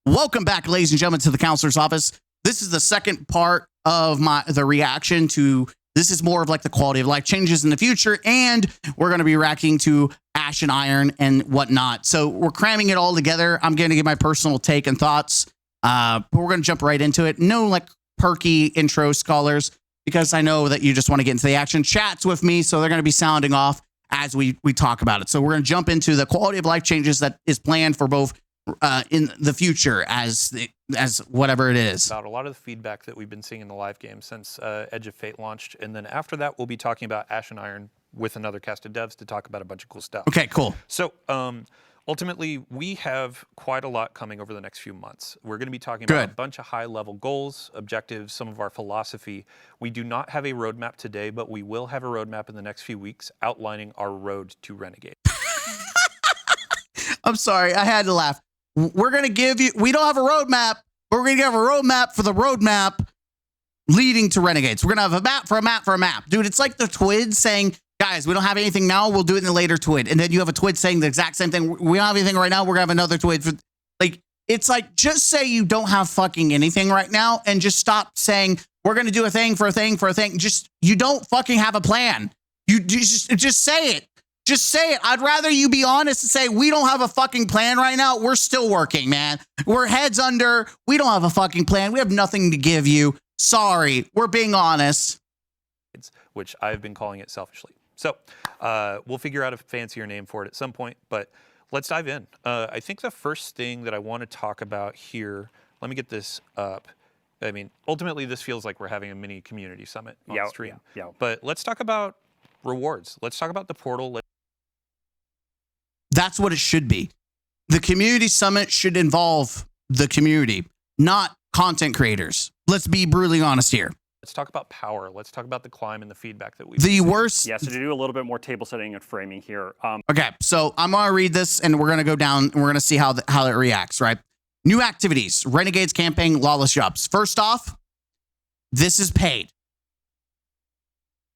Welcome back, ladies and gentlemen, to the counselor's office. This is the second part of the reaction to, this is more of like the quality of life changes in the future, and we're going to be reacting to Ash and Iron and whatnot. So we're cramming it all together. I'm going to give my personal take and thoughts, but we're going to jump right into it. No like perky intro scholars, because I know that you just want to get into the action. Chat's with me, so they're going to be sounding off as we talk about it. So we're going to jump into the quality of life changes that is planned for both in the future as whatever it is. About a lot of the feedback that we've been seeing in the live game since Edge of Fate launched. And then after that, we'll be talking about Ash and Iron with another cast of devs to talk about a bunch of cool stuff. Okay, cool. So ultimately, we have quite a lot coming over the next few months. We're going to be talking about a bunch of high-level goals, objectives, some of our philosophy. We do not have a roadmap today, but we will have a roadmap in the next few weeks outlining our road to Renegade. I'm sorry, I had to laugh. We're going to give you, we don't have a roadmap, but we're going to have a roadmap for the roadmap leading to Renegades. We're going to have a map for a map for a map. Dude, it's like the TWID saying, guys, we don't have anything now, we'll do it in a later TWID. And then you have a TWID saying the exact same thing. We don't have anything right now, we're going to have another TWID. For, like, it's like, just say you don't have fucking anything right now and just stop saying, we're going to do a thing for a thing for a thing. Just, you don't fucking have a plan. You just say it. Just say it. I'd rather you be honest and say, we don't have a fucking plan right now. We're still working, man. We're heads under. We don't have a fucking plan. We have nothing to give you. Sorry. We're being honest. Which I've been calling it selfishly. So we'll figure out a fancier name for it at some point, but let's dive in. I think the first thing that I want to talk about here, let me get this up. I mean, ultimately, this feels like we're having a mini community summit on stream. Yeah. But let's talk about rewards. Let's talk about the portal. That's what it should be. The community summit should involve the community, not content creators. Let's be brutally honest here. Let's talk about power. Let's talk about the climb and the feedback that we've The worst. Yeah, so to do a little bit more table setting and framing here. Okay, so I'm going to read this and we're going to go down and we're going to see how it reacts, right? New activities, Renegades campaign, lawless jobs. First off, this is paid.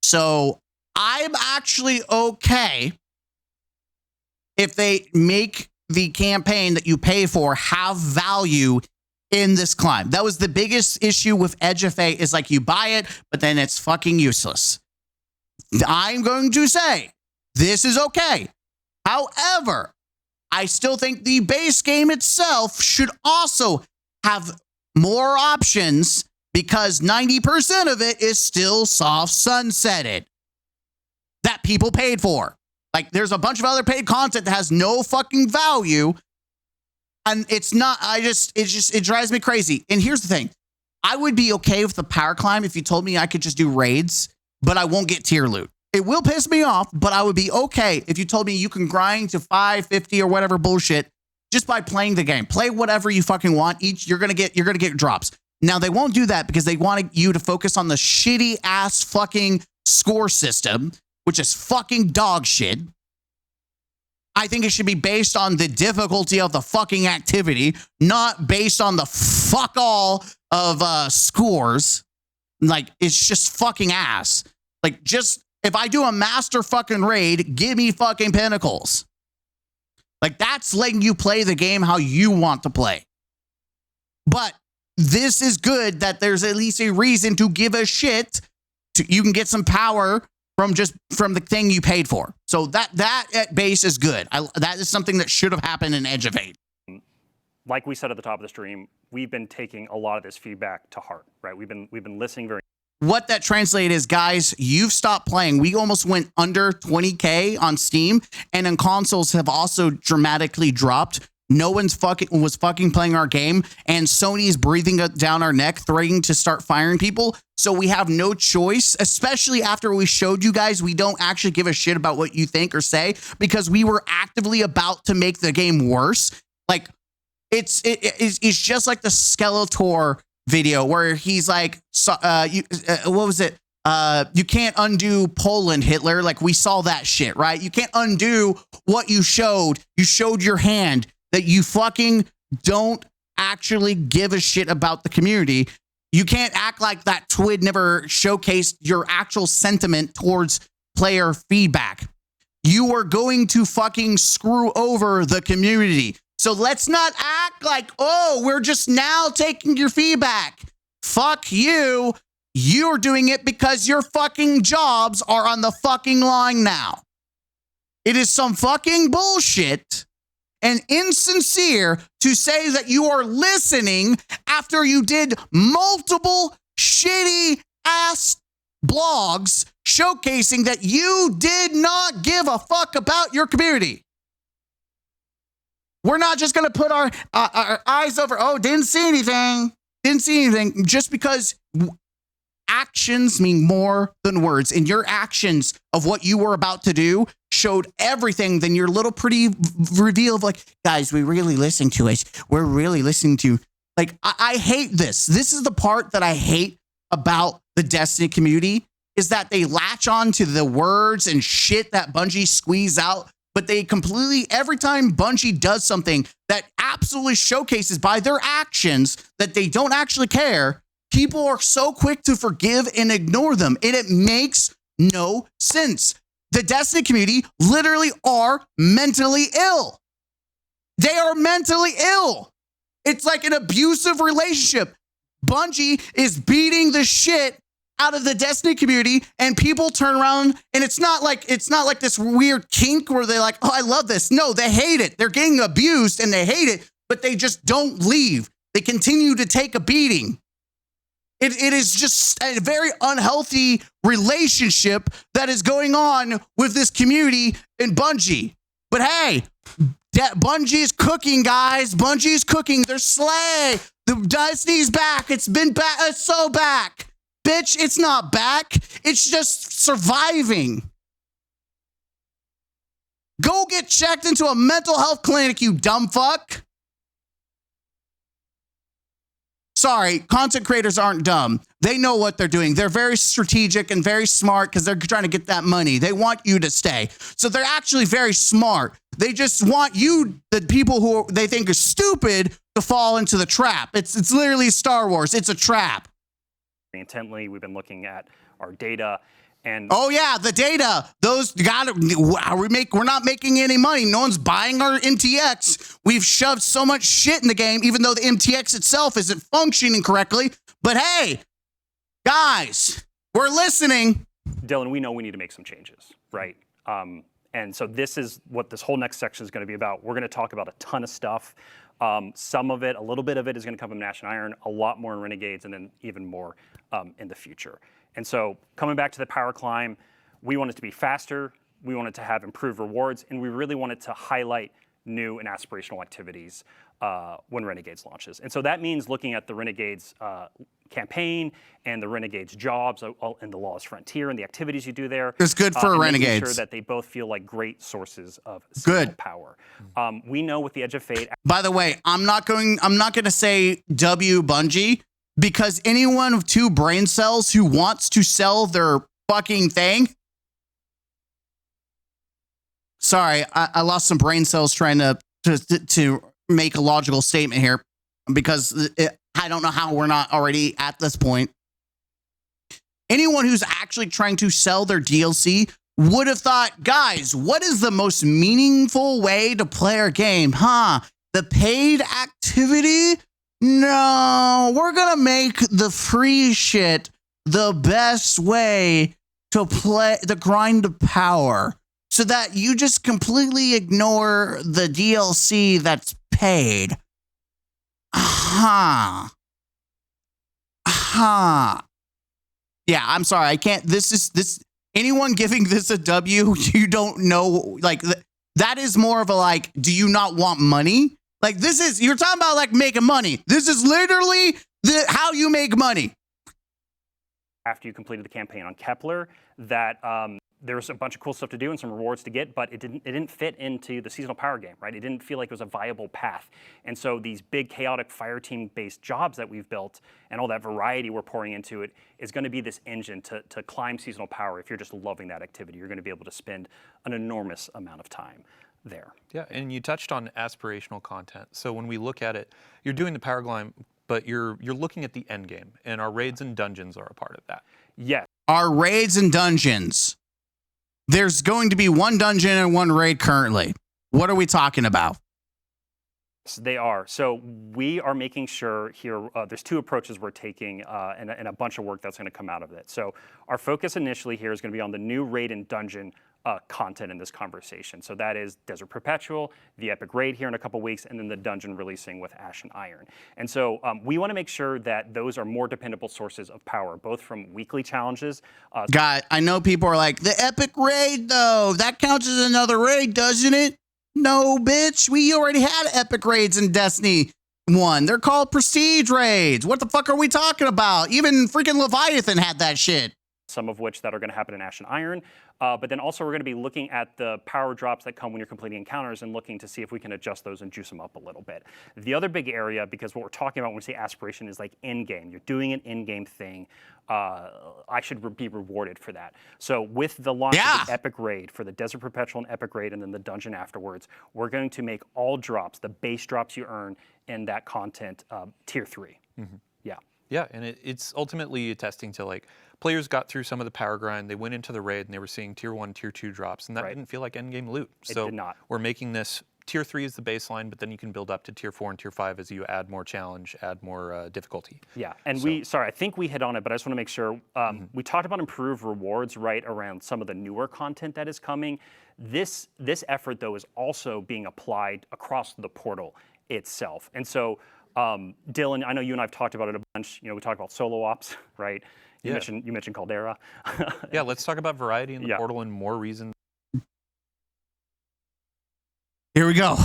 So I'm actually okay if they make the campaign that you pay for have value in this climb. That was the biggest issue with Edge of Fate, is like you buy it, but then it's fucking useless. I'm going to say this is okay. However, I still think the base game itself should also have more options, because 90% of it is still soft sunsetted that people paid for. Like, there's a bunch of other paid content that has no fucking value. And it's not, it drives me crazy. And here's the thing. I would be okay with the power climb if you told me I could just do raids, but I won't get tier loot. It will piss me off, but I would be okay if you told me you can grind to 550 or whatever bullshit just by playing the game. Play whatever you fucking want. You're gonna get drops. Now, they won't do that because they want you to focus on the shitty ass fucking score system, which is fucking dog shit. I think it should be based on the difficulty of the fucking activity, not based on the fuck all of scores. Like, it's just fucking ass. Like, just, if I do a master fucking raid, give me fucking pinnacles. Like, that's letting you play the game how you want to play. But this is good that there's at least a reason to give a shit. You can get some power from the thing you paid for. So that at base is good. That is something that should have happened in Edge of Fate. Like we said at the top of the stream, we've been taking a lot of this feedback to heart, right? We've been listening very. What that translated is, guys, you've stopped playing. We almost went under 20K on Steam, and in consoles have also dramatically dropped. No one's was fucking playing our game, and Sony's breathing down our neck, threatening to start firing people. So we have no choice, especially after we showed you guys we don't actually give a shit about what you think or say, because we were actively about to make the game worse. Like, it's just like the Skeletor video where he's like, what was it? You can't undo Poland, Hitler. Like, we saw that shit, right? You can't undo what you showed. You showed your hand. That you fucking don't actually give a shit about the community. You can't act like that TWID never showcased your actual sentiment towards player feedback. You are going to fucking screw over the community. So let's not act like, oh, we're just now taking your feedback. Fuck you. You're doing it because your fucking jobs are on the fucking line now. It is some fucking bullshit and insincere to say that you are listening after you did multiple shitty ass blogs showcasing that you did not give a fuck about your community. We're not just going to put our eyes over, oh, didn't see anything, just because actions mean more than words. And your actions of what you were about to do showed everything than your little pretty reveal of like, guys, we really listened to us. We're really listening to, like, I hate this. This is the part that I hate about the Destiny community, is that they latch on to the words and shit that Bungie squeeze out. But they completely, every time Bungie does something that absolutely showcases by their actions that they don't actually care, people are so quick to forgive and ignore them. And it makes no sense. The Destiny community literally are mentally ill. They are mentally ill. It's like an abusive relationship. Bungie is beating the shit out of the Destiny community, and people turn around, and it's not like this weird kink where they're like, oh, I love this. No, they hate it. They're getting abused and they hate it, but they just don't leave. They continue to take a beating. It is just a very unhealthy relationship that is going on with this community in Bungie. But hey, Bungie is cooking, guys. Bungie is cooking. They're slay. The Destiny's back. It's been back. It's so back. Bitch, it's not back. It's just surviving. Go get checked into a mental health clinic, you dumb fuck. Sorry, content creators aren't dumb. They know what they're doing. They're very strategic and very smart because they're trying to get that money. They want you to stay. So they're actually very smart. They just want you, the people who they think are stupid, to fall into the trap. It's literally Star Wars. It's a trap. Intently, we've been looking at our data, and oh yeah, the data. Those we're not making any money. No one's buying our MTX. We've shoved so much shit in the game, even though the MTX itself isn't functioning correctly. But hey, guys, we're listening. Dylan, we know we need to make some changes, right? And so this is what this whole next section is going to be about. We're going to talk about a ton of stuff. Some of it, a little bit of it is going to come from Nash and Iron, a lot more in Renegades, and then even more in the future. And so coming back to the power climb, we want it to be faster, we want it to have improved rewards, and we really want it to highlight new and aspirational activities when Renegades launches. And so that means looking at the Renegades campaign and the Renegades jobs and the Lawless Frontier and the activities you do there. It's good for Renegades. Making sure that they both feel like great sources of good power. We know with the Edge of Fate. By the way, I'm not going to say W Bungie, because anyone with 2 brain cells who wants to sell their fucking thing. Sorry, I lost some brain cells trying to make a logical statement here, because I don't know how we're not already at this point. Anyone who's actually trying to sell their DLC would have thought, guys, what is the most meaningful way to play our game? The paid activity? No, we're going to make the free shit the best way to play the grind of power, so that you just completely ignore the DLC that's paid. Yeah, I'm sorry. I can't. This. Anyone giving this a W, you don't know. Like, that is more of a, like, do you not want money? Like, this is, you're talking about like making money. This is literally how you make money. After you completed the campaign on Kepler, that there's a bunch of cool stuff to do and some rewards to get, but it didn't fit into the seasonal power game, right? It didn't feel like it was a viable path. And so these big chaotic fire team based jobs that we've built and all that variety we're pouring into it is going to be this engine to climb seasonal power. If you're just loving that activity, you're going to be able to spend an enormous amount of time there. Yeah, and you touched on aspirational content. So when we look at it, you're doing the power climb, but you're looking at the end game, and our raids and dungeons are a part of that. Yes. Our raids and dungeons. There's going to be 1 dungeon and 1 raid currently. What are we talking about? They are. So we are making sure here, there's two approaches we're taking and a bunch of work that's going to come out of it. So our focus initially here is going to be on the new raid and dungeon content in this conversation. So that is Desert Perpetual, the Epic Raid here in a couple weeks, and then the dungeon releasing with Ash and Iron. And so we want to make sure that those are more dependable sources of power, both from weekly challenges. God, I know people are like, the Epic Raid, though, that counts as another raid, doesn't it? No, bitch. We already had Epic Raids in Destiny 1. They're called Prestige Raids. What the fuck are we talking about? Even freaking Leviathan had that shit. Some of which that are going to happen in Ash and Iron. But then also we're going to be looking at the power drops that come when you're completing encounters and looking to see if we can adjust those and juice them up a little bit. The other big area, because what we're talking about when we say aspiration is like in-game. You're doing an in-game thing. I should be rewarded for that. So with the launch of the Epic Raid for the Desert Perpetual and Epic Raid and then the dungeon afterwards, we're going to make all drops, the base drops you earn in that content, tier 3. Mm-hmm. Yeah. Yeah, and it's ultimately attesting to like players got through some of the power grind, they went into the raid and they were seeing tier 1, tier 2 drops, and that didn't feel like endgame loot. So it did not. We're making this tier 3 is the baseline, but then you can build up to tier 4 and tier 5 as you add more challenge, add more difficulty. Yeah, and I think we hit on it, but I just want to make sure. We talked about improved rewards right around some of the newer content that is coming. This effort, though, is also being applied across the portal itself. And so, Dylan, I know you and I have talked about it a bunch. You know, we talked about solo ops, right? You mentioned Caldera. Yeah, let's talk about variety in the portal and more reasons. Here we go.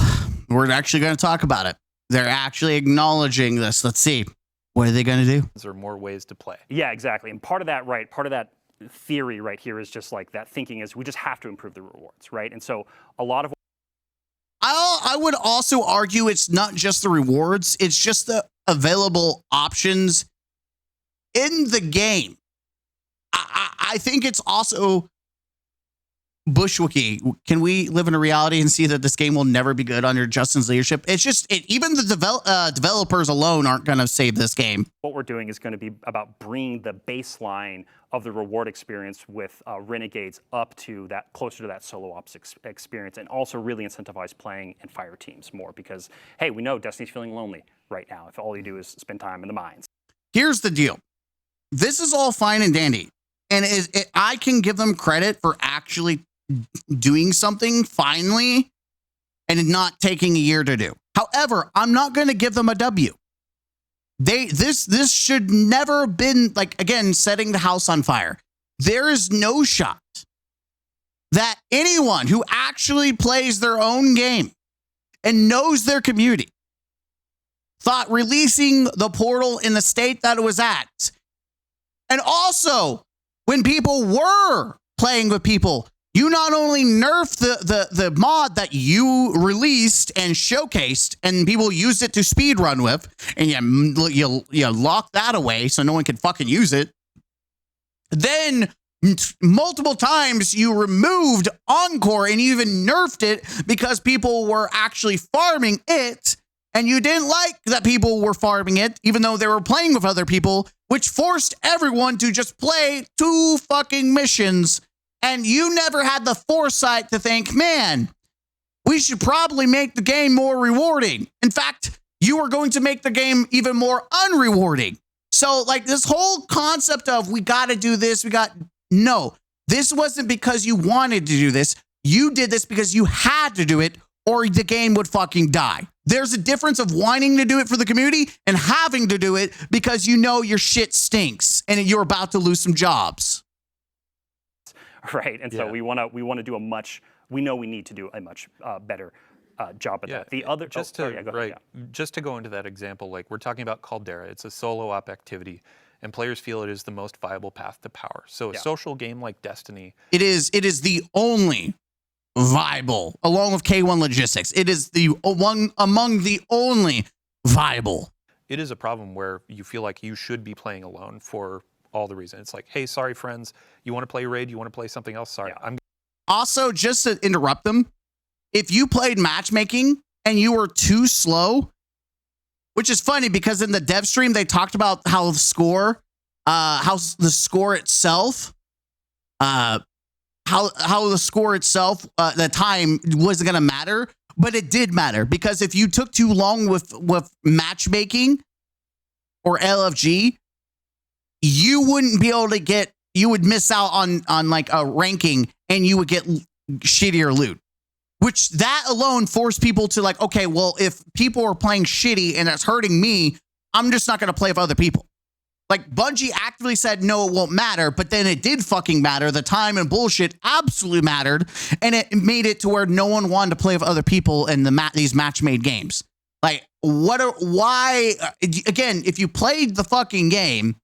We're actually going to talk about it. They're actually acknowledging this. Let's see. What are they going to do? There are more ways to play. Yeah, exactly. And part of that theory right here is just like that thinking is we just have to improve the rewards, right? And so a lot of I would also argue it's not just the rewards, it's just the available options in the game. I think it's also Bushwookie. Can we live in a reality and see that this game will never be good under Justin's leadership? It's just, even the developers alone aren't going to save this game. What we're doing is going to be about bringing the baseline of the reward experience with Renegades up to that, closer to that solo ops experience, and also really incentivize playing in fire teams more because, hey, we know Destiny's feeling lonely right now if all you do is spend time in the mines. Here's the deal. This is all fine and dandy. And I can give them credit for actually doing something finally and not taking a year to do. However, I'm not going to give them a W. This should never have been, like, again, setting the house on fire. There is no shot that anyone who actually plays their own game and knows their community thought releasing the portal in the state that it was at, and also when people were playing with people, you not only nerfed the mod that you released and showcased and people used it to speedrun with, and you lock that away so no one can fucking use it. Then multiple times you removed Encore and you even nerfed it because people were actually farming it, and you didn't like that people were farming it even though they were playing with other people, which forced everyone to just play 2 fucking missions. And you never had the foresight to think, man, we should probably make the game more rewarding. In fact, you were going to make the game even more unrewarding. So, like, this whole concept of we got to do this, no, this wasn't because you wanted to do this. You did this because you had to do it or the game would fucking die. There's a difference of wanting to do it for the community and having to do it because you know your shit stinks and you're about to lose some jobs. Right, and so we want to do we know we need to do a much better job at that. The other, just to go into that example, like we're talking about Caldera, it's a solo op activity, and players feel it is the most viable path to power. So a social game like Destiny, it is the only viable, along with K1 Logistics. It is the one among the only viable. It is a problem where you feel like you should be playing alone for all the reason. It's like, hey, sorry, friends, you want to play raid? You want to play something else? Sorry. Yeah. Also, just to interrupt them, if you played matchmaking and you were too slow, which is funny because in the dev stream, they talked about how the score itself, the time wasn't going to matter. But it did matter because if you took too long with matchmaking or LFG, you wouldn't be able to get, you would miss out on like a ranking and you would get shittier loot, which that alone forced people to like, okay, well, if people are playing shitty and it's hurting me, I'm just not going to play with other people. Like Bungie actively said, no, it won't matter. But then it did fucking matter. The time and bullshit absolutely mattered. And it made it to where no one wanted to play with other people in these match-made games. Like, why? Again, if you played the fucking game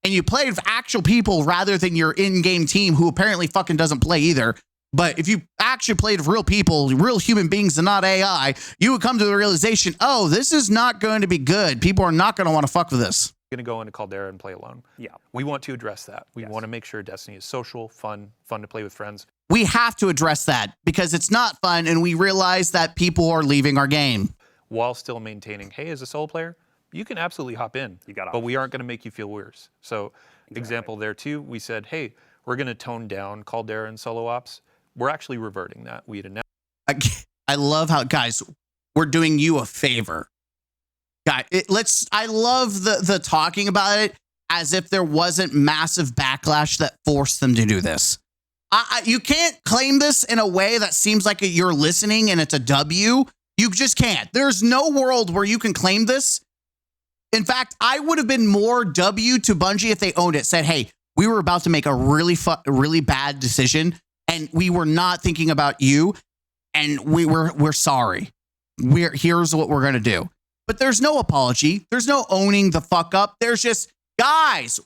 and you played with actual people rather than your in-game team who apparently fucking doesn't play either. But if you actually played with real people, real human beings and not AI, you would come to the realization, oh, this is not going to be good. People are not going to want to fuck with this. Going to go into Caldera and play alone. Yeah. We want to address that. We want to make sure Destiny is social, fun to play with friends. We have to address that because it's not fun and we realize that people are leaving our game. While still maintaining, hey, as a solo player, you can absolutely hop in, but we aren't going to make you feel worse. So example there too, we said, hey, we're going to tone down Caldera and solo ops. We're actually reverting that. We had announced. I love how, guys, we're doing you a favor. God, I love the talking about it as if there wasn't massive backlash that forced them to do this. You can't claim this in a way that seems like you're listening and it's a W. You just can't. There's no world where you can claim this. In fact, I would have been more W to Bungie if they owned it, said, hey, we were about to make a really bad decision and we were not thinking about you and we're sorry. Here's what we're going to do. But there's no apology. There's no owning the fuck up. There's just, guys,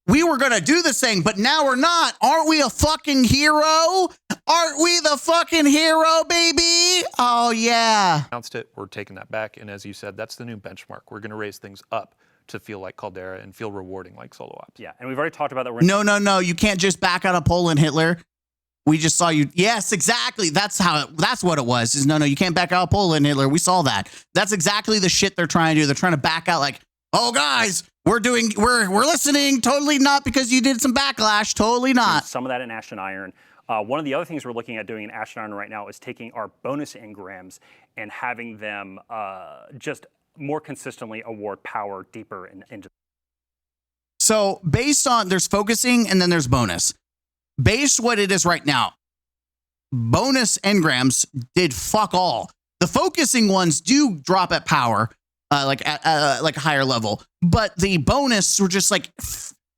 we were going to do this thing, but now we're not. Aren't we a fucking hero? Aren't we the fucking hero, baby? Oh, yeah. Announced it. We're taking that back. And as you said, that's the new benchmark. We're going to raise things up to feel like Caldera and feel rewarding like solo ops. Yeah, and we've already talked about that. No. You can't just back out of Poland, Hitler. We just saw you. Yes, exactly. That's what it was. Is no, you can't back out of Poland, Hitler. We saw that. That's exactly the shit they're trying to do. They're trying to back out like, oh, guys, we're listening. Totally not because you did some backlash. Totally not. Some of that in Ash and Iron. One of the other things we're looking at doing in Ash and Iron right now is taking our bonus engrams and having them just more consistently award power deeper into. So based on, there's focusing and then there's bonus. Based what it is right now, bonus engrams did fuck all. The focusing ones do drop at power, like at a higher level, but the bonus were just like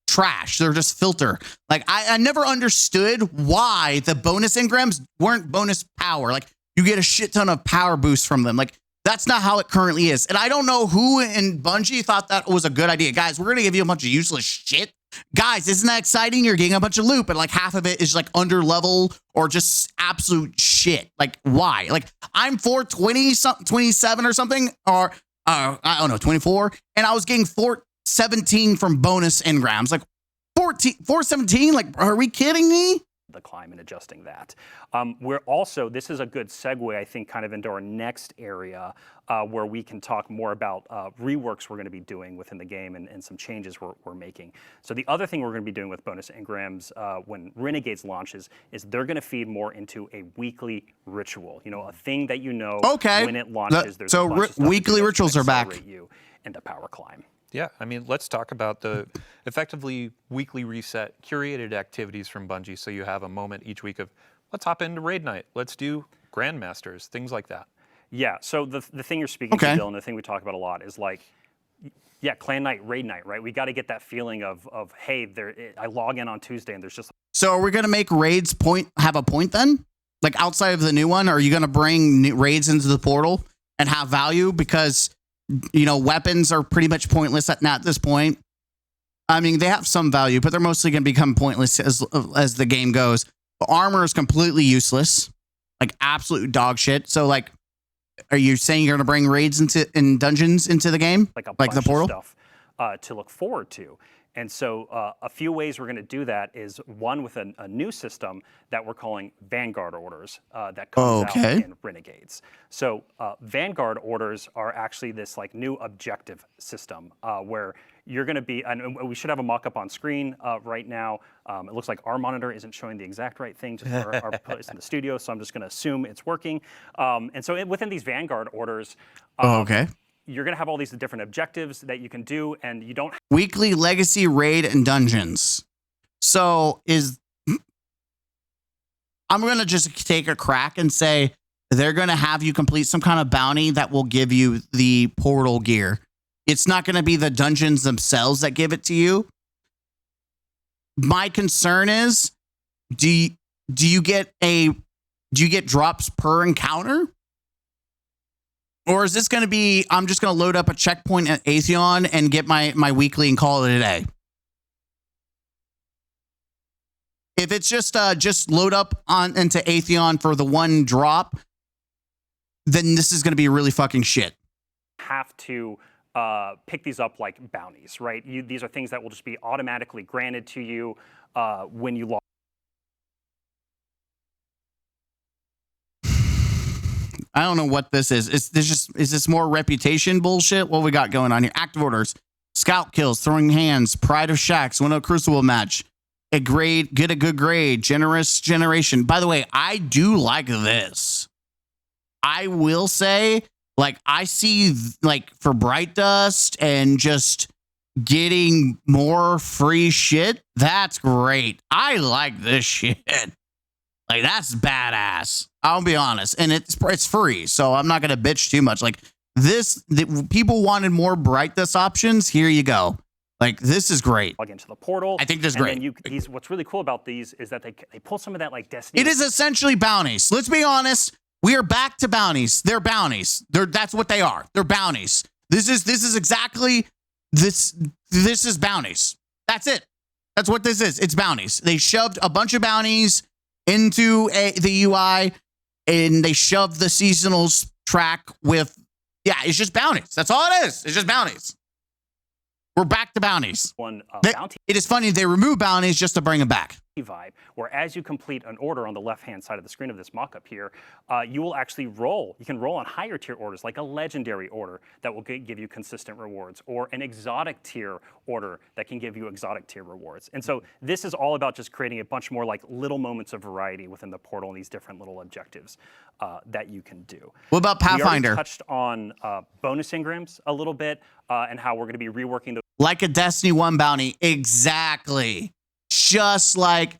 trash. They're just filter. Like I never understood why the bonus engrams weren't bonus power. Like you get a shit ton of power boost from them. Like that's not how it currently is. And I don't know who in Bungie thought that was a good idea. Guys, we're going to give you a bunch of useless shit. Guys, isn't that exciting? You're getting a bunch of loot, but like half of it is like under level or just absolute shit. Like why? Like I'm 420 something, 27 or something, or I don't know, 24, and I was getting 417 from bonus engrams. Like 417. Like, are we kidding me? The climb and adjusting that. We're also, this is a good segue, I think, kind of into our next area where we can talk more about reworks we're going to be doing within the game and some changes we're making. So the other thing we're going to be doing with bonus engrams when Renegades launches is they're going to feed more into a weekly ritual. You know, a thing that you know when it launches. There's so a bunch of stuff weekly rituals are back. You into power climb. Yeah, I mean, let's talk about the effectively weekly reset, curated activities from Bungie. So you have a moment each week of, let's hop into raid night. Let's do Grandmasters, things like that. Yeah, so the thing you're speaking to, Dylan, the thing we talk about a lot is like, yeah, clan night, raid night, right? We got to get that feeling of hey, I log in on Tuesday and there's just. So are we going to make raids have a point then? Like outside of the new one, are you going to bring raids into the portal and have value? Because you know, weapons are pretty much pointless at this point. I mean, they have some value, but they're mostly going to become pointless as the game goes. But armor is completely useless, like absolute dog shit. So, like, are you saying you're going to bring raids in dungeons into the game, like the portal? Of stuff to look forward to. And so a few ways we're going to do that is one with a new system that we're calling Vanguard orders that comes out in Renegades. So Vanguard orders are actually this like new objective system where you're going to be, and we should have a mock-up on screen right now. It looks like our monitor isn't showing the exact right thing, just our place in the studio, so I'm just going to assume it's working. And so within these Vanguard orders, you're going to have all these different objectives that you can do, and you don't... Weekly legacy raid and dungeons. So I'm going to just take a crack and say they're going to have you complete some kind of bounty that will give you the portal gear. It's not going to be the dungeons themselves that give it to you. My concern is, do you get drops per encounter? Or is this going to be, I'm just going to load up a checkpoint at Atheon and get my weekly and call it a day? If it's just load up into Atheon for the one drop, then this is going to be really fucking shit. Have to pick these up like bounties, right? These are things that will just be automatically granted to you when you log. I don't know what this is. Is this more reputation bullshit? What we got going on here? Active orders, scout kills, throwing hands, pride of shacks, win a crucible match, get a good grade, generous generation. By the way, I do like this. I will say, like, I see like for Bright Dust and just getting more free shit. That's great. I like this shit. Like, that's badass. I'll be honest. And it's free, so I'm not going to bitch too much. Like, people wanted more Bright Dust options. Here you go. Like, this is great. Log into the portal. I think this is great. And what's really cool about these is that they pull some of that, like, Destiny. It is essentially bounties. Let's be honest. We are back to bounties. They're bounties. That's what they are. They're bounties. This is exactly this. This is bounties. That's it. That's what this is. It's bounties. They shoved a bunch of bounties into the UI, and they shoved the seasonals track with, it's just bounties. That's all it is. It's just bounties. We're back to bounties. Bounty. It is funny, they remove bounties just to bring them back. Vibe, where as you complete an order on the left-hand side of the screen of this mock-up here, you will actually roll. You can roll on higher tier orders, like a legendary order that will give you consistent rewards, or an exotic tier order that can give you exotic tier rewards. And so this is all about just creating a bunch more like little moments of variety within the portal and these different little objectives that you can do. What about Pathfinder? We already touched on bonus engrams a little bit and how we're going to be reworking those. Like a Destiny 1 bounty. Exactly. Just like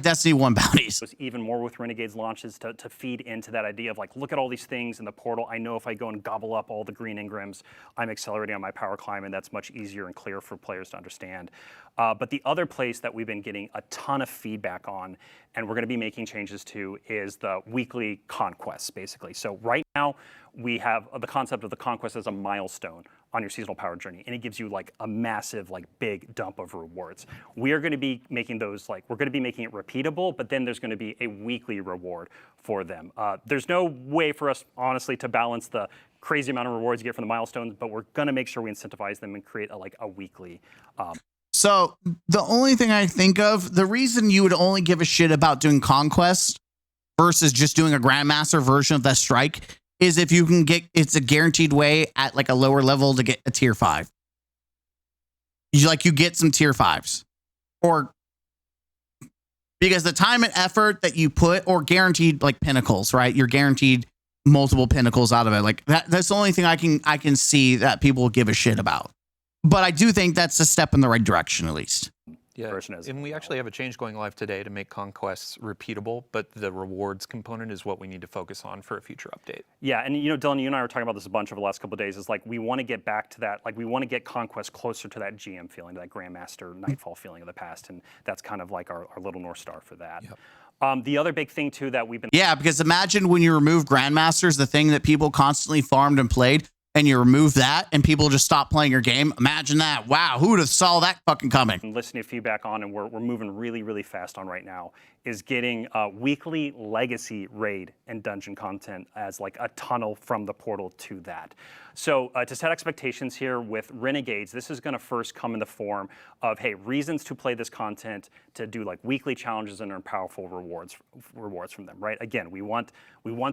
Destiny 1 bounties. Even more with Renegades launches to feed into that idea of like, look at all these things in the portal. I know if I go and gobble up all the green engrams, I'm accelerating on my power climb, and that's much easier and clearer for players to understand. But the other place that we've been getting a ton of feedback on, and we're going to be making changes to, is the weekly conquests, basically. So right now, we have the concept of the conquest as a milestone on your seasonal power journey, and it gives you like a massive, like big dump of rewards. We are going to be making those we're going to be making it repeatable, but then there's going to be a weekly reward for them. There's no way for us, honestly, to balance the crazy amount of rewards you get from the milestones, but we're going to make sure we incentivize them and create a weekly. So the only thing I think of, the reason you would only give a shit about doing conquest versus just doing a Grandmaster version of that strike is if you can get, it's a guaranteed way at like a lower level to get a tier 5. You get some tier 5s, or because the time and effort that you put, or guaranteed like pinnacles, right? You're guaranteed multiple pinnacles out of it. Like that's the only thing I can see that people will give a shit about. But I do think that's a step in the right direction, at least. Yeah, and we actually have a change going live today to make conquests repeatable, but the rewards component is what we need to focus on for a future update. Yeah, and Dylan, you and I were talking about this a bunch over the last couple of days, is like we want to get back to that, like we want to get conquest closer to that GM feeling, that Grandmaster Nightfall feeling of the past, and that's kind of like our little North Star for that. Yep. The other big thing too that we've been... Yeah, because imagine when you remove Grandmasters, the thing that people constantly farmed and played, and you remove that and people just stop playing your game. Imagine that. Wow, who would have saw that fucking coming? Listening to feedback on, and we're moving really, really fast on right now, is getting weekly legacy raid and dungeon content as like a tunnel from the portal to that. So to set expectations here with Renegades, this is going to first come in the form of, hey, reasons to play this content, to do like weekly challenges and earn powerful rewards from them, right? Again, we want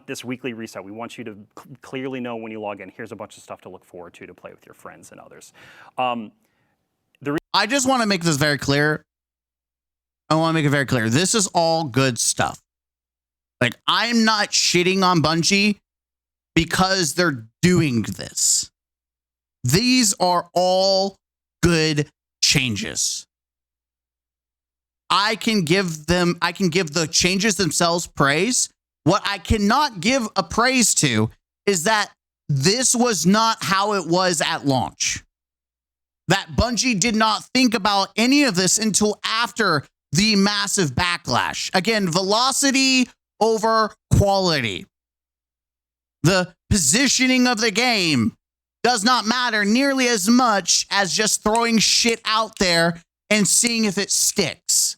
this weekly reset. We want you to clearly know when you log in, here's a bunch of stuff to look forward to play with your friends and others. I just want to make this very clear. I want to make it very clear. This is all good stuff. Like, I'm not shitting on Bungie because they're doing this. These are all good changes. I can give the changes themselves praise. What I cannot give a praise to is that this was not how it was at launch. That Bungie did not think about any of this until after the massive backlash. Again, velocity over quality. The positioning of the game does not matter nearly as much as just throwing shit out there and seeing if it sticks.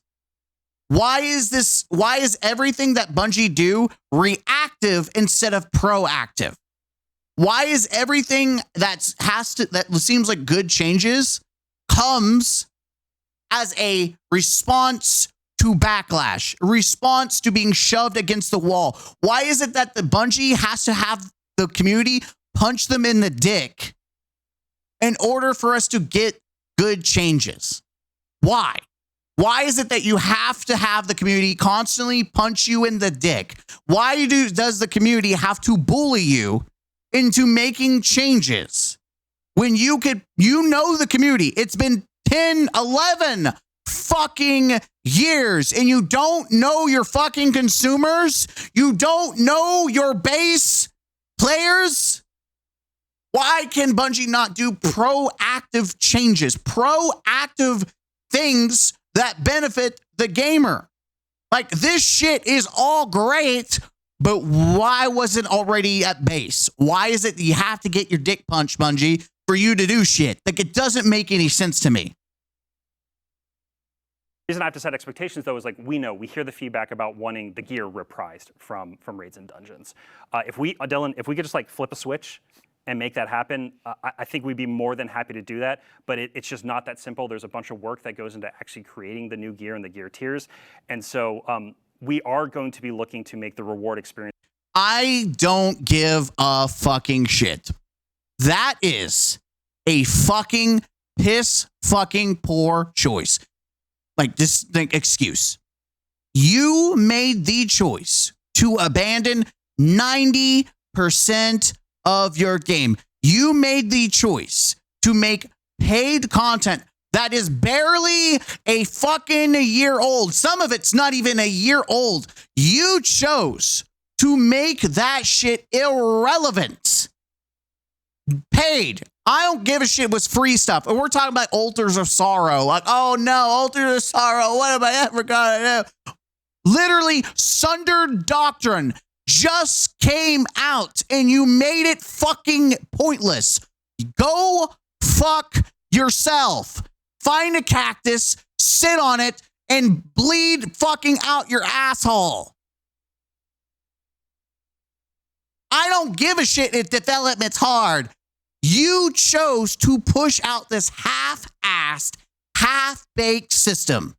Why is everything that Bungie do reactive instead of proactive? Why is everything that seems like good changes comes as a response to backlash, a response to being shoved against the wall? Why is it that the Bungie has to have the community punch them in the dick in order for us to get good changes? Why? Why is it that you have to have the community constantly punch you in the dick? Why does the community have to bully you into making changes when you know the community? It's been 10, 11 fucking years and you don't know your fucking consumers. You don't know your base players. Why can Bungie not do proactive changes, proactive things that benefit the gamer? Like, this shit is all great, but why wasn't already at base? Why is it that you have to get your dick punched, Bungie, for you to do shit? Like, it doesn't make any sense to me. The reason I have to set expectations, though, is like we hear the feedback about wanting the gear reprised from raids and dungeons. If we could just like flip a switch and make that happen, I think we'd be more than happy to do that. But it's just not that simple. There's a bunch of work that goes into actually creating the new gear and the gear tiers, and so we are going to be looking to make the reward experience. I don't give a fucking shit. That is a fucking piss fucking poor choice. Like, this excuse. You made the choice to abandon 90% of your game. You made the choice to make paid content that is barely a fucking year old. Some of it's not even a year old. You chose to make that shit irrelevant. Paid. I don't give a shit was free stuff. And we're talking about Altars of Sorrow. Like, oh no, Altars of Sorrow, what have I ever gonna do? Literally, Sundered Doctrine just came out and you made it fucking pointless. Go fuck yourself. Find a cactus, sit on it, and bleed fucking out your asshole. I don't give a shit if development's hard. You chose to push out this half-assed, half-baked system.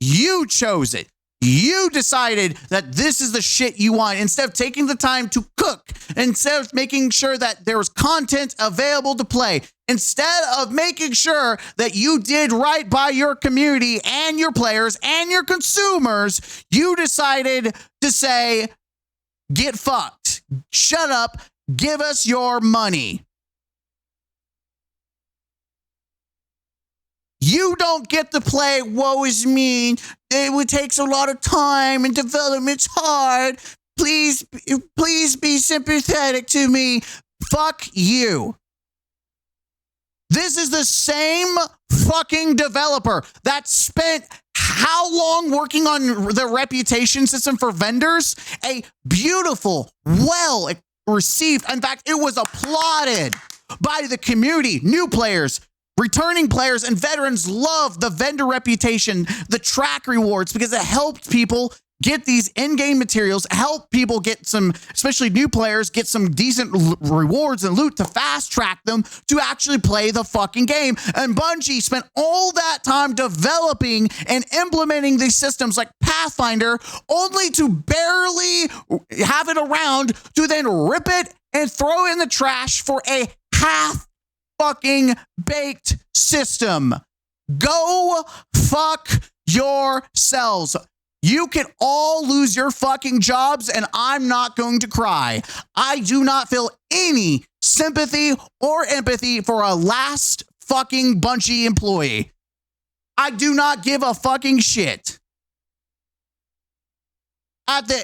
You chose it. You decided that this is the shit you want. Instead of taking the time to cook, instead of making sure that there was content available to play, instead of making sure that you did right by your community and your players and your consumers, you decided to say, get fucked. Shut up. Give us your money. You don't get to play Woe Is Me. It takes a lot of time and development's hard. Please be sympathetic to me. Fuck you. This is the same fucking developer that spent how long working on the reputation system for vendors? A beautiful, well received. In fact, it was applauded by the community, new players, Returning players and veterans love the vendor reputation, the track rewards, because it helps people get these in-game materials, help people get some, especially new players, get some decent rewards and loot to fast track them to actually play the fucking game. And Bungie spent all that time developing and implementing these systems like Pathfinder, only to barely have it around to then rip it and throw it in the trash for a half fucking baked system. Go fuck yourselves. You can all lose your fucking jobs and I'm not going to cry. I do not feel any sympathy or empathy for a last fucking Bungie employee. I do not give a fucking shit. At the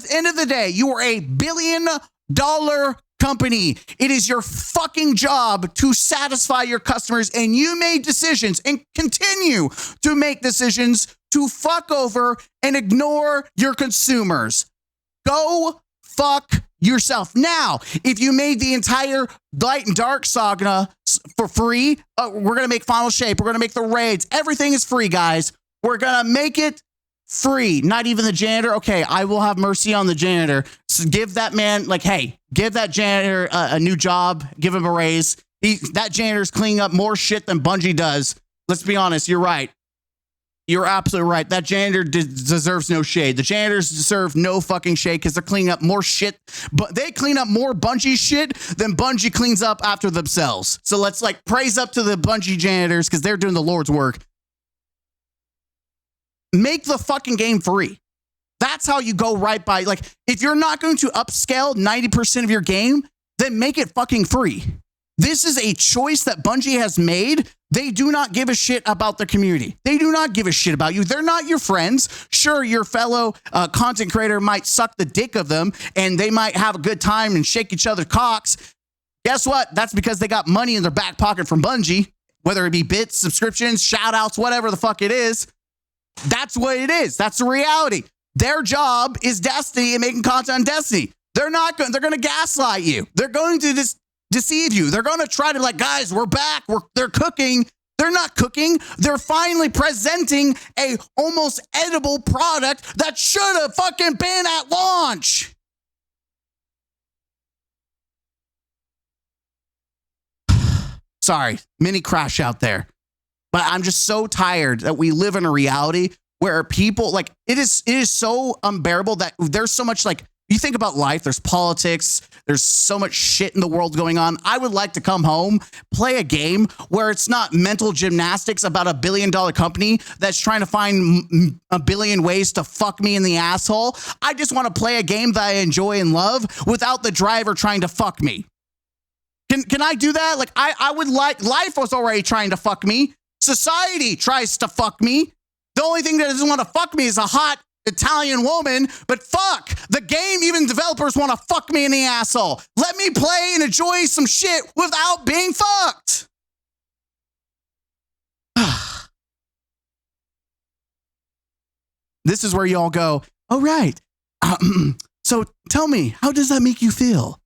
end of the day, you are a $1 billion company. It is your fucking job to satisfy your customers, and you made decisions and continue to make decisions to fuck over and ignore your consumers. Go fuck yourself. Now, if you made the entire Light and Dark saga for free, we're going to make Final Shape. We're going to make the raids. Everything is free, guys. We're going to make it free. Not even the janitor. Okay, I will have mercy on the janitor. So give that man, like, hey, give that janitor a new job. Give him a raise. That janitor's cleaning up more shit than Bungie does. Let's be honest. You're right. You're absolutely right. That janitor deserves no shade. The janitors deserve no fucking shade because they're cleaning up more shit. But they clean up more Bungie shit than Bungie cleans up after themselves. So let's like praise up to the Bungie janitors because they're doing the Lord's work. Make the fucking game free. That's how you go right by. Like, if you're not going to upscale 90% of your game, then make it fucking free. This is a choice that Bungie has made. They do not give a shit about their community. They do not give a shit about you. They're not your friends. Sure, your fellow content creator might suck the dick of them and they might have a good time and shake each other's cocks. Guess what? That's because they got money in their back pocket from Bungie, whether it be bits, subscriptions, shout outs, whatever the fuck it is. That's what it is. That's the reality. Their job is Destiny and making content on Destiny. They're going to gaslight you. They're going to deceive you. They're going to try to like, guys, we're back. They're cooking. They're not cooking. They're finally presenting a almost edible product that should have fucking been at launch. Sorry, mini crash out there. But I'm just so tired that we live in a reality where people like it is so unbearable that there's so much like you think about life, there's politics, there's so much shit in the world going on. I would like to come home, play a game where it's not mental gymnastics about $1 billion company that's trying to find a billion ways to fuck me in the asshole. I just want to play a game that I enjoy and love without the driver trying to fuck me. Can I do that? Like I would like life was already trying to fuck me. Society tries to fuck me. The only thing that doesn't want to fuck me is a hot Italian woman, but fuck, the game, even developers want to fuck me in the asshole. Let me play and enjoy some shit without being fucked. This is where y'all go, all right. So tell me, how does that make you feel?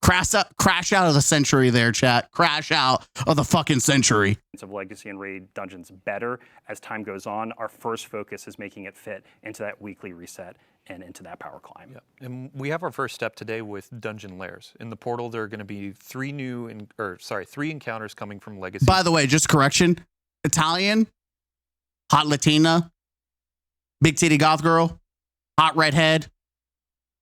Crash out of the century there, chat. Crash out of the fucking century. Of Legacy and Raid dungeons better as time goes on. Our first focus is making it fit into that weekly reset and into that power climb. Yeah. And we have our first step today with dungeon layers. In the portal, there are going to be three encounters coming from Legacy. By the way, just correction. Italian, hot Latina, big titty goth girl, hot redhead,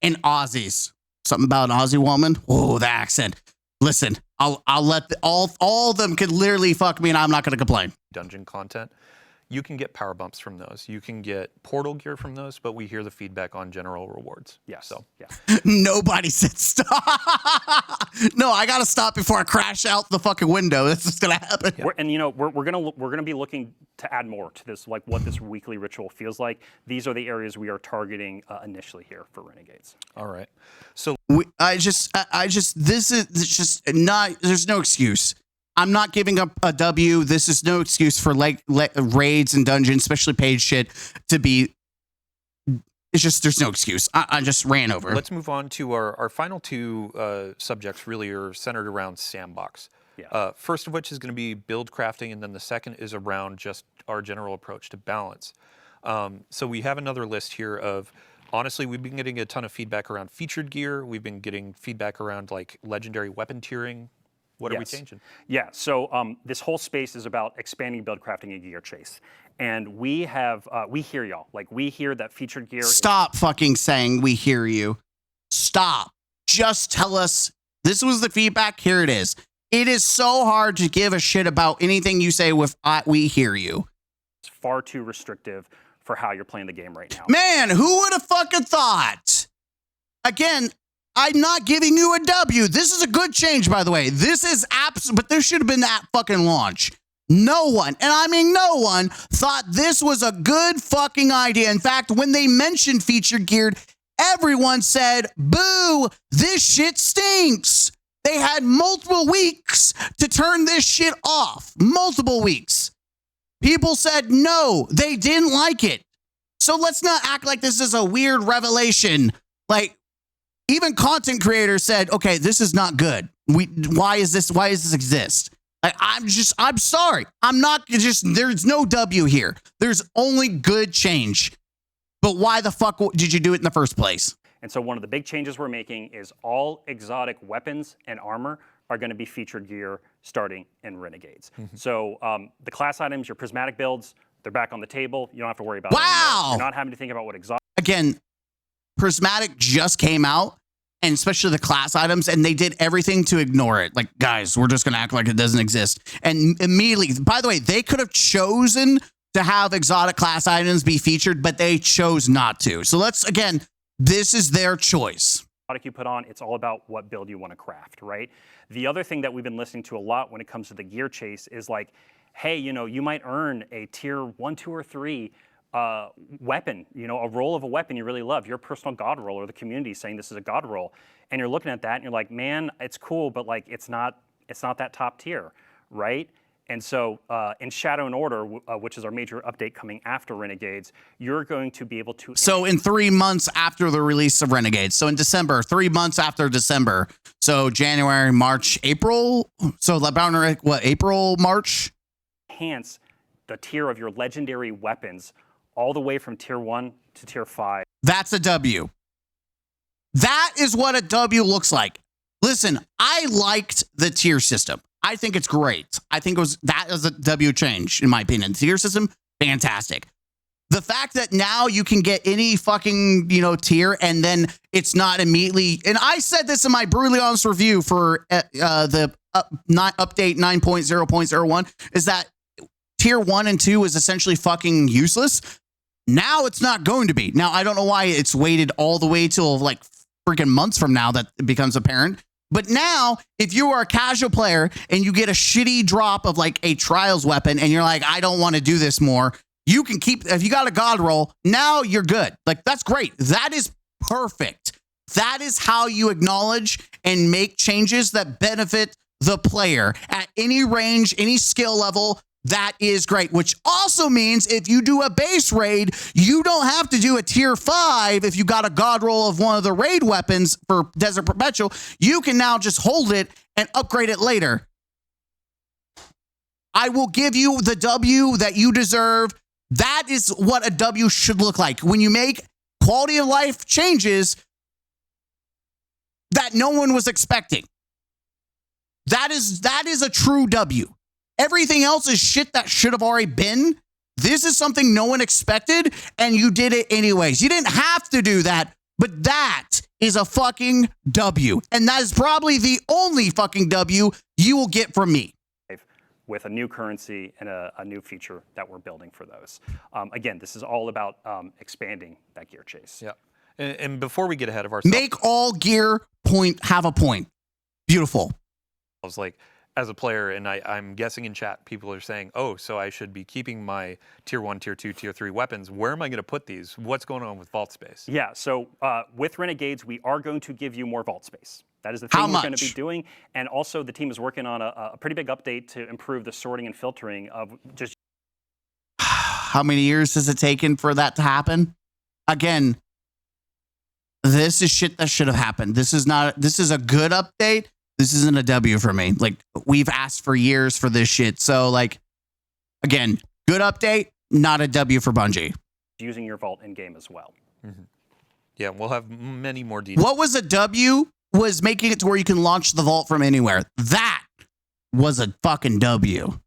and Aussies. Something about an Aussie woman. Oh, the accent. Listen, I'll let all of them could literally fuck me and I'm not going to complain. Dungeon content. You can get power bumps from those. You can get portal gear from those, but we hear the feedback on general rewards. Yes. So yeah. Nobody said stop. No, I got to stop before I crash out the fucking window. That's what's going to happen. Yeah. We're gonna be looking to add more to this, like what this weekly ritual feels like. These are the areas we are targeting initially here for Renegades. All right. So this is just not, there's no excuse. I'm not giving up a W. This is no excuse for raids and dungeons, especially paid shit, to be It's just, there's no excuse. I just ran over. Let's move on to our final two subjects. Really are centered around Sandbox. Yeah. First of which is going to be build crafting, and then the second is around just our general approach to balance. So we have another list here of, honestly, we've been getting a ton of feedback around featured gear. We've been getting feedback around like legendary weapon tiering. What are we changing? Yeah, so this whole space is about expanding build crafting and gear chase. And we have, we hear y'all. Like, we hear that featured gear. Stop fucking saying we hear you. Stop. Just tell us this was the feedback. Here it is. It is so hard to give a shit about anything you say with we hear you. It's far too restrictive for how you're playing the game right now. Man, who would have fucking thought? Again, I'm not giving you a W. This is a good change, by the way. This is but this should have been at fucking launch. No one, and I mean no one, thought this was a good fucking idea. In fact, when they mentioned featured geared, everyone said, boo, this shit stinks. They had multiple weeks to turn this shit off. Multiple weeks. People said no, they didn't like it. So let's not act like this is a weird revelation. Like, even content creators said, okay, this is not good. Why does this exist? I'm sorry. There's no W here. There's only good change. But why the fuck did you do it in the first place? And so one of the big changes we're making is all exotic weapons and armor are going to be featured gear starting in Renegades. So the class items, your prismatic builds, they're back on the table. You don't have to worry about it anymore. You're not having to think about what exotic. Again, prismatic just came out, and especially the class items, and they did everything to ignore it. Like, guys, we're just going to act like it doesn't exist. And immediately, by the way, they could have chosen to have exotic class items be featured, but they chose not to. So this is their choice. You put on, it's all about what build you want to craft, right? The other thing that we've been listening to a lot when it comes to the gear chase is like, hey, you might earn a tier 1, 2, or 3 weapon, a roll of a weapon you really love, your personal god roll, or the community saying this is a god roll, and you're looking at that and you're like, man, it's cool, but like it's not that top tier, right? And so in Shadow and Order, which is our major update coming after Renegades, you're going to be able to. So in 3 months after the release of Renegades. So in December, 3 months after December. So January, March, April. So about April, March. Enhance the tier of your legendary weapons all the way from tier 1 to tier 5. That's a W. That is what a W looks like. Listen, I liked the tier system. I think it's great. I think that was a W change, in my opinion. Tier system, fantastic. The fact that now you can get any fucking, tier, and then it's not immediately, and I said this in my brutally honest review for the update 9.0.01, is that tier 1 and 2 is essentially fucking useless. Now it's not going to be. Now, I don't know why it's waited all the way till like freaking months from now that it becomes apparent. But now, if you are a casual player and you get a shitty drop of like a trials weapon and you're like, I don't want to do this more, you can keep, if you got a god roll, now you're good. Like, that's great. That is perfect. That is how you acknowledge and make changes that benefit the player at any range, any skill level. That is great, which also means if you do a base raid, you don't have to do a tier 5 if you got a god roll of one of the raid weapons for Desert Perpetual. You can now just hold it and upgrade it later. I will give you the W that you deserve. That is what a W should look like. When you make quality of life changes that no one was expecting. That is a true W. Everything else is shit that should have already been. This is something no one expected, and you did it anyways. You didn't have to do that, but that is a fucking W. And that is probably the only fucking W you will get from me. With a new currency and a new feature that we're building for those. Again, this is all about expanding that gear chase. Yeah. And before we get ahead of ourselves. Make all gear have a point. Beautiful. I was like, as a player, and I'm guessing in chat, people are saying, oh, so I should be keeping my tier 1, tier 2, tier 3 weapons. Where am I going to put these? What's going on with vault space? Yeah, so with Renegades, we are going to give you more vault space. That is the thing we're going to be doing. And also, the team is working on a pretty big update to improve the sorting and filtering of just... How many years has it taken for that to happen? Again, this is shit that should have happened. This is a good update. This isn't a W for me. Like, we've asked for years for this shit. So, like, again, good update, not a W for Bungie. Using your vault in game as well. Mm-hmm. Yeah, we'll have many more details. What was a W was making it to where you can launch the vault from anywhere. That was a fucking W.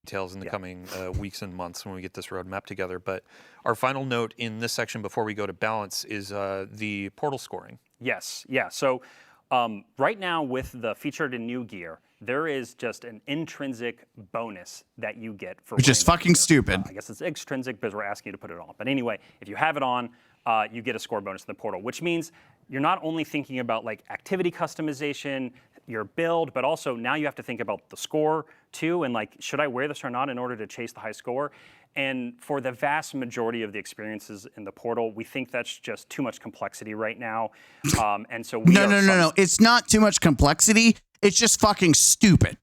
Details in the coming weeks and months when we get this roadmap together. But our final note in this section before we go to balance is the portal scoring. Yes, yeah. So right now with the featured and new gear, there is just an intrinsic bonus that you get for which is fucking stupid. I guess it's extrinsic because we're asking you to put it on. But anyway, if you have it on, you get a score bonus in the portal, which means you're not only thinking about like activity customization, your build, but also now you have to think about the score too, and like, should I wear this or not in order to chase the high score? And for the vast majority of the experiences in the portal, we think that's just too much complexity right now. And so no. It's not too much complexity. It's just fucking stupid.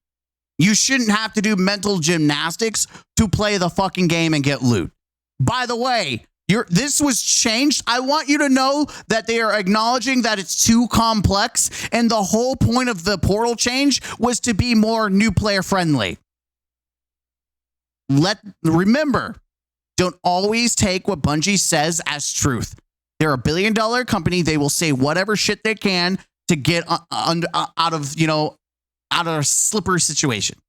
You shouldn't have to do mental gymnastics to play the fucking game and get loot. By the way, this was changed. I want you to know that they are acknowledging that it's too complex, and the whole point of the portal change was to be more new player friendly. Remember, don't always take what Bungie says as truth. They're a $1 billion company. They will say whatever shit they can to get out of a slippery situation.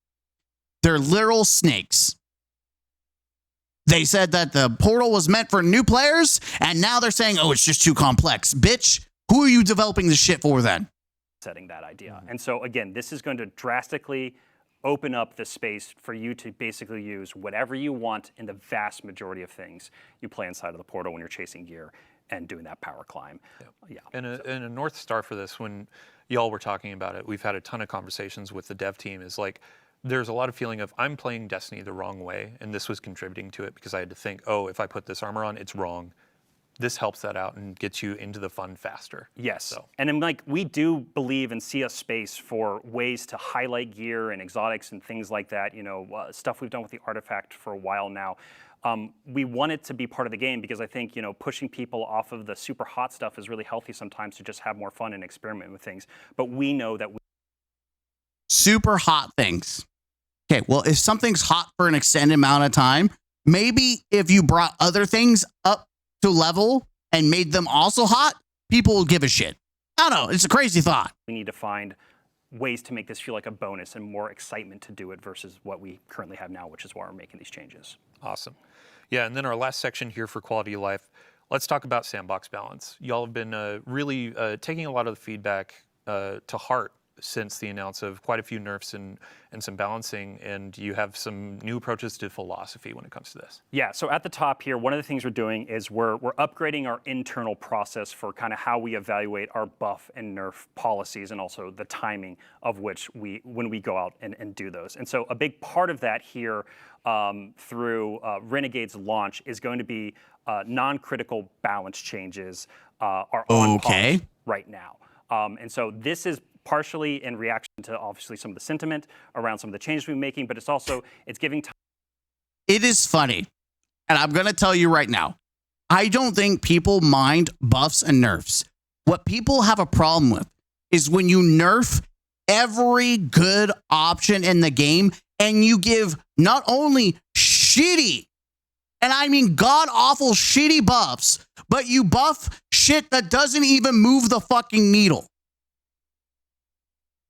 They're literal snakes. They said that the portal was meant for new players, and now they're saying, oh, it's just too complex. Bitch, who are you developing this shit for then? Setting that idea. And so, again, this is going to drastically open up the space for you to basically use whatever you want in the vast majority of things you play inside of the portal when you're chasing gear and doing that power climb. Yeah. And a North Star for this, when y'all were talking about it, we've had a ton of conversations with the dev team, is like, there's a lot of feeling of I'm playing Destiny the wrong way, and this was contributing to it because I had to think, oh, if I put this armor on, it's wrong. This helps that out and gets you into the fun faster. Yes, and then like we do believe and see a space for ways to highlight gear and exotics and things like that. You know, stuff we've done with the artifact for a while now. We want it to be part of the game because I think, you know, pushing people off of the super hot stuff is really healthy sometimes to just have more fun and experiment with things. But we know that super hot things. Okay, well, if something's hot for an extended amount of time, maybe if you brought other things up to level and made them also hot, people will give a shit. I don't know. It's a crazy thought. We need to find ways to make this feel like a bonus and more excitement to do it versus what we currently have now, which is why we're making these changes. Awesome. Yeah, and then our last section here for quality of life, let's talk about sandbox balance. Y'all have been really taking a lot of the feedback to heart since the announce of quite a few nerfs and some balancing, and you have some new approaches to philosophy when it comes to this. Yeah, so at the top here, one of the things we're doing is we're upgrading our internal process for kind of how we evaluate our buff and nerf policies, and also the timing of which when we go out and do those. And so a big part of that here through Renegade's launch is going to be non-critical balance changes are on pause right now. And so this is partially in reaction to obviously some of the sentiment around some of the changes we're making, but it's giving time. It is funny, and I'm going to tell you right now, I don't think people mind buffs and nerfs. What people have a problem with is when you nerf every good option in the game and you give not only shitty, and I mean god-awful shitty buffs, but you buff shit that doesn't even move the fucking needle.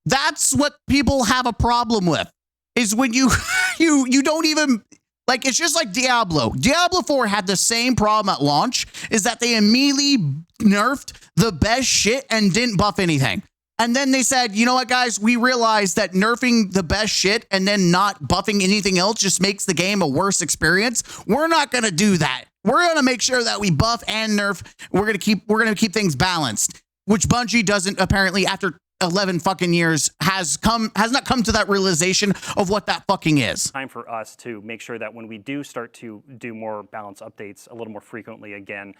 That's what people have a problem with, is when you don't even, like, it's just like Diablo. Diablo 4 had the same problem at launch, is that they immediately nerfed the best shit and didn't buff anything. And then they said, you know what, guys, we realized that nerfing the best shit and then not buffing anything else just makes the game a worse experience. We're not going to do that. We're going to make sure that we buff and nerf. We're going to keep things balanced, which Bungie doesn't apparently, after 11 fucking years, has not come to that realization of what that fucking is. Time for us to make sure that when we do start to do more balance updates a little more frequently again,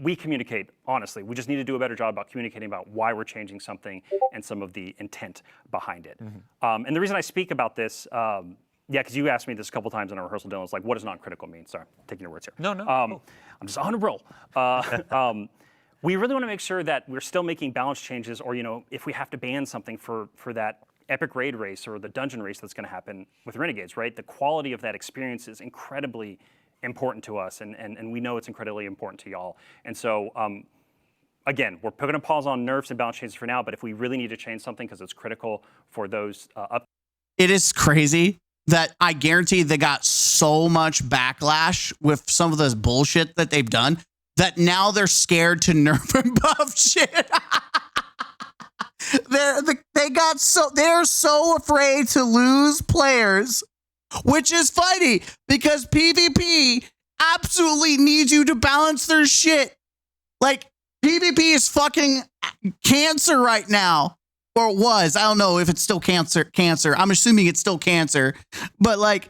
we communicate honestly. We just need to do a better job about communicating about why we're changing something and some of the intent behind it. And the reason I speak about this, because you asked me this a couple times in our rehearsal, Dylan, it's like, what does non-critical mean? Sorry, I'm taking your words here. No. I'm just on a roll. we really want to make sure that we're still making balance changes, or if we have to ban something for that epic raid race or the dungeon race that's going to happen with Renegades, right? The quality of that experience is incredibly important to us, and we know it's incredibly important to y'all. And so, again, we're putting a pause on nerfs and balance changes for now, but if we really need to change something because it's critical for those It is crazy that I guarantee they got so much backlash with some of this bullshit that they've done that now they're scared to nerf and buff shit. They're so afraid to lose players, which is funny because PvP absolutely needs you to balance their shit. Like, PvP is fucking cancer right now, or it was. I don't know if it's still cancer. I'm assuming it's still cancer, but like,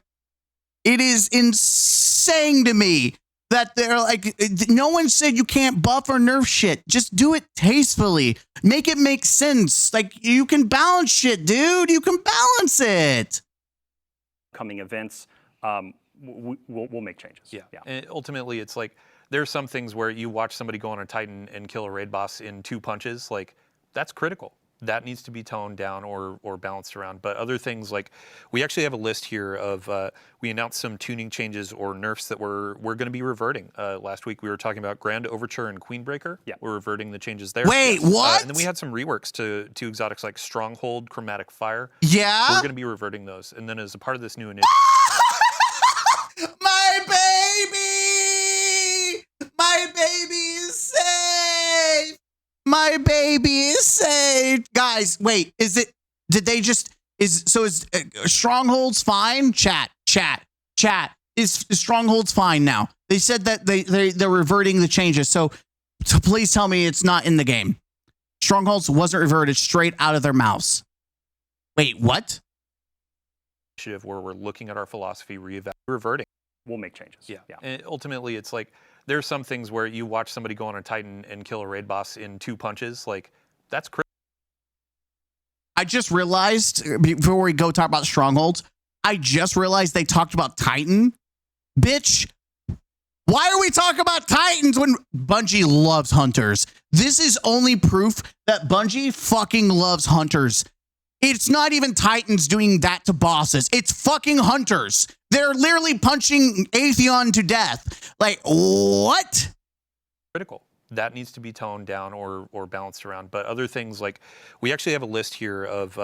it is insane to me that they're like, no one said you can't buff or nerf shit. Just do it tastefully. Make it make sense. Like, you can balance shit, dude. You can balance it. coming events, we'll make changes. Yeah. And ultimately, it's like there's some things where you watch somebody go on a Titan and kill a raid boss in 2 punches. Like, that's critical. That needs to be toned down or balanced around. But other things, like, we actually have a list here of we announced some tuning changes or nerfs that we're going to be reverting. Last week we were talking about Grand Overture and Queenbreaker. Yeah, we're reverting the changes there. Wait, what? And then we had some reworks to exotics like Stronghold, Chromatic Fire. Yeah, we're going to be reverting those. And then as a part of this new initiative, my baby is safe. My baby is safe. Guys, wait, is Stronghold's fine? Chat. Is Stronghold's fine now? They said that they're reverting the changes. So please tell me it's not in the game. Strongholds wasn't reverted, straight out of their mouths. Wait, what? Where we're looking at our philosophy, reverting. We'll make changes. Yeah. And ultimately, it's like there's some things where you watch somebody go on a Titan and kill a raid boss in 2 punches. Like, that's critical. I just realized, before we go talk about Strongholds, I just realized they talked about Titan. Bitch, why are we talking about Titans when Bungie loves hunters? This is only proof that Bungie fucking loves hunters. It's not even Titans doing that to bosses. It's fucking hunters. They're literally punching Atheon to death. Like, what? Critical. That needs to be toned down or balanced around. But other things, like, we actually have a list here of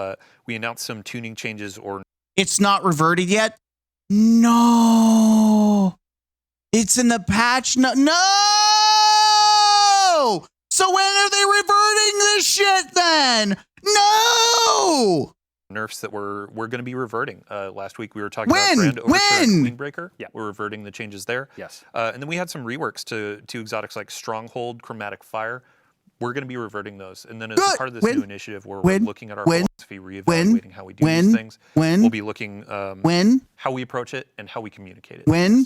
we announced some tuning changes or... It's not reverted yet? No. It's in the patch. No. So when are they reverting this shit then? No. Nerfs that we're going to be reverting. Last week we were talking about Grand Overture and Queenbreaker. Yeah, we're reverting the changes there. Yes. And then we had some reworks to exotics like Stronghold, Chromatic Fire. We're going to be reverting those. And then as part of this new initiative where we're looking at our philosophy, reevaluating how we do these things, we'll be looking how we approach it and how we communicate it. Cool.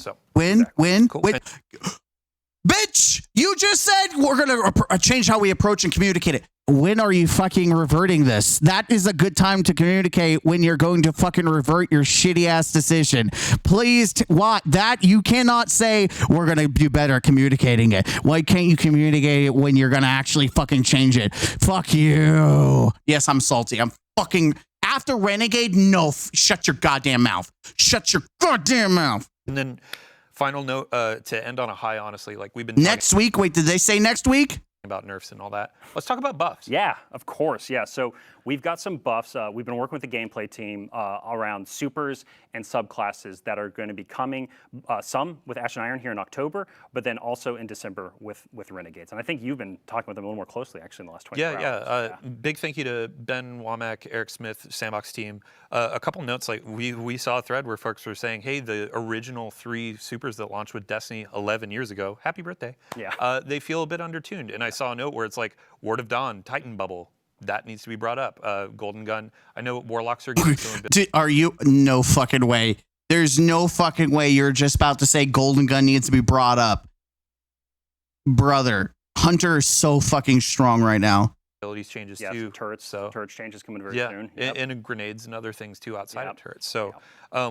Bitch, you just said we're going to change how we approach and communicate it. When are you fucking reverting this? That is a good time to communicate when you're going to fucking revert your shitty ass decision. Please, what? That you cannot say we're going to do better at communicating it. Why can't you communicate it when you're going to actually fucking change it? Fuck you. Yes, I'm salty. I'm fucking after Renegade. No, shut your goddamn mouth. Shut your goddamn mouth. And then final note to end on a high, honestly, like we've been next week. Wait, did they say next week? About nerfs and all that. Let's talk about buffs. Yeah, of course. Yeah, so we've got some buffs. We've been working with the gameplay team around supers and subclasses that are going to be coming. Some with Ash and Iron here in October, but then also in December with Renegades. And I think you've been talking with them a little more closely actually in the last 24 hours. Big thank you to Ben Womack, Eric Smith, Sandbox team. A couple notes, like we saw a thread where folks were saying, hey, the original 3 supers that launched with Destiny 11 years ago, happy birthday. Yeah. They feel a bit undertuned. And I saw a note where it's like Word of Dawn, Titan Bubble. That needs to be brought up. Golden Gun. I know Warlocks are getting some bit. Are you? No fucking way. There's no fucking way you're just about to say Golden Gun needs to be brought up. Brother, Hunter is so fucking strong right now. Abilities changes yes, too. Turrets changes coming very soon. Yep. And grenades and other things too outside of turrets. So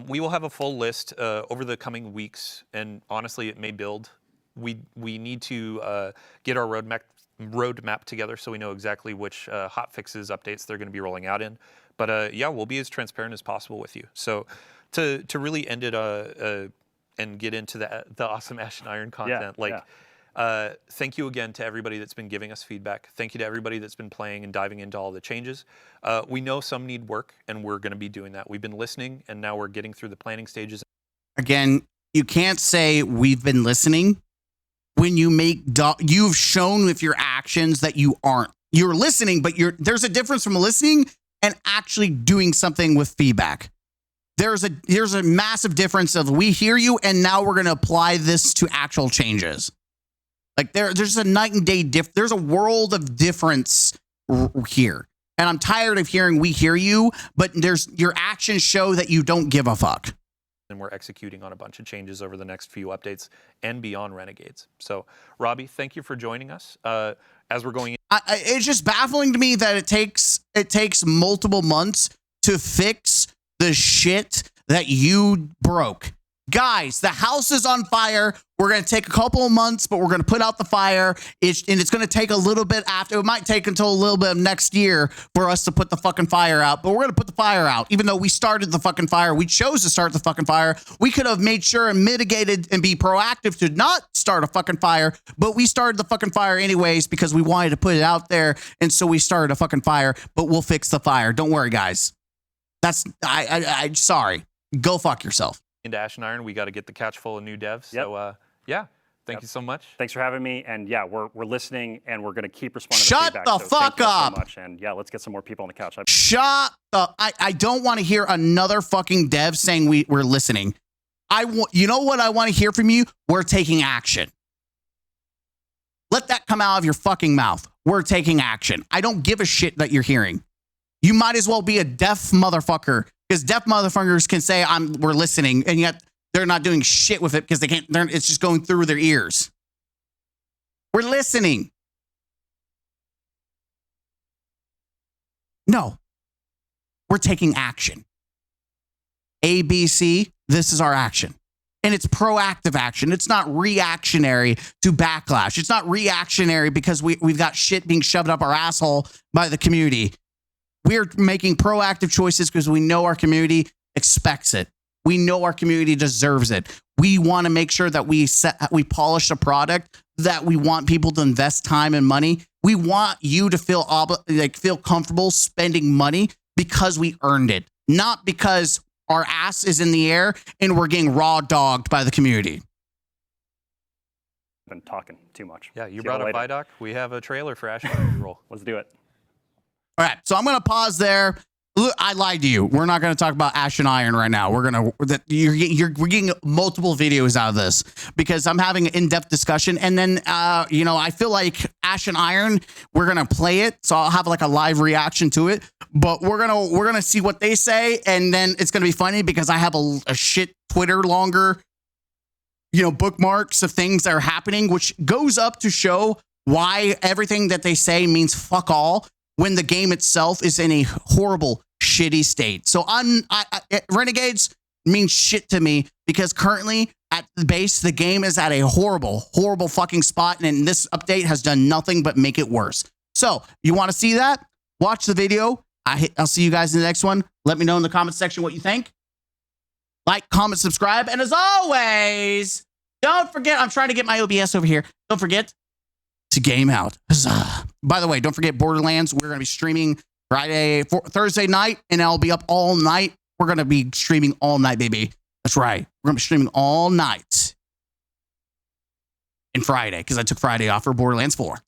we will have a full list over the coming weeks. And honestly, it may build. We need to get our roadmap roadmap together so we know exactly which hot fixes, updates they're going to be rolling out in. But yeah, we'll be as transparent as possible with you. So to really end it and get into the awesome Ash and Iron content, thank you again to everybody that's been giving us feedback. Thank you to everybody that's been playing and diving into all the changes. We know some need work, and we're going to be doing that. We've been listening, and now we're getting through the planning stages. Again, you can't say we've been listening when you you've shown with your actions that you aren't. You're listening, but there's a difference from listening and actually doing something with feedback. There's a massive difference of we hear you and now we're going to apply this to actual changes. Like there's a night and day there's a world of difference here. And I'm tired of hearing we hear you, but your actions show that you don't give a fuck. And we're executing on a bunch of changes over the next few updates and beyond Renegades. So, Robbie, thank you for joining us. As we're going in. It's just baffling to me that it takes multiple months to fix the shit that you broke. Guys, the house is on fire. We're going to take a couple of months, but we're going to put out the fire. And it's going to take a little bit after. It might take until a little bit of next year for us to put the fucking fire out. But we're going to put the fire out. Even though we started the fucking fire, we chose to start the fucking fire. We could have made sure and mitigated and be proactive to not start a fucking fire. But we started the fucking fire anyways because we wanted to put it out there. And so we started a fucking fire. But we'll fix the fire. Don't worry, guys. I'm sorry. Go fuck yourself. Into Ash and Iron, we got to get the couch full of new devs. Yep. So yeah, thank you so much. Thanks for having me. And yeah, we're listening and we're going to keep responding to feedback. Shut the fuck up. So much. And yeah, let's get some more people on the couch. Shut up. I don't want to hear another fucking dev saying we're listening. You know what I want to hear from you? We're taking action. Let that come out of your fucking mouth. We're taking action. I don't give a shit that you're hearing. You might as well be a deaf motherfucker. Because deaf motherfuckers can say we're listening, and yet they're not doing shit with it because they can't. It's just going through their ears. We're listening. No, we're taking action. A, B, C. This is our action, and it's proactive action. It's not reactionary to backlash. It's not reactionary because we've got shit being shoved up our asshole by the community. We're making proactive choices because we know our community expects it. We know our community deserves it. We want to make sure that we polish a product that we want people to invest time and money. We want you to feel comfortable spending money because we earned it, not because our ass is in the air and we're getting raw dogged by the community. Been talking too much. Yeah, you brought up Vidoc. We have a trailer for Ash and roll. Let's do it. All right, so I'm going to pause there. Look, I lied to you. We're not going to talk about Ash and Iron right now. We're getting multiple videos out of this because I'm having an in-depth discussion. And then, I feel like Ash and Iron, we're going to play it. So I'll have like a live reaction to it. But we're going to see what they say. And then it's going to be funny because I have a shit Twitter longer, bookmarks of things that are happening, which goes up to show why everything that they say means fuck all. When the game itself is in a horrible, shitty state. So Renegades means shit to me because currently at the base, the game is at a horrible, horrible fucking spot. And this update has done nothing but make it worse. So you want to see that? Watch the video. I'll see you guys in the next one. Let me know in the comment section what you think. Like, comment, subscribe. And as always, don't forget, I'm trying to get my OBS over here. Don't forget to game out. Huzzah. By the way, don't forget Borderlands. We're going to be streaming Thursday night, and I'll be up all night. We're going to be streaming all night, baby. That's right. We're going to be streaming all night. And Friday, because I took Friday off for Borderlands 4.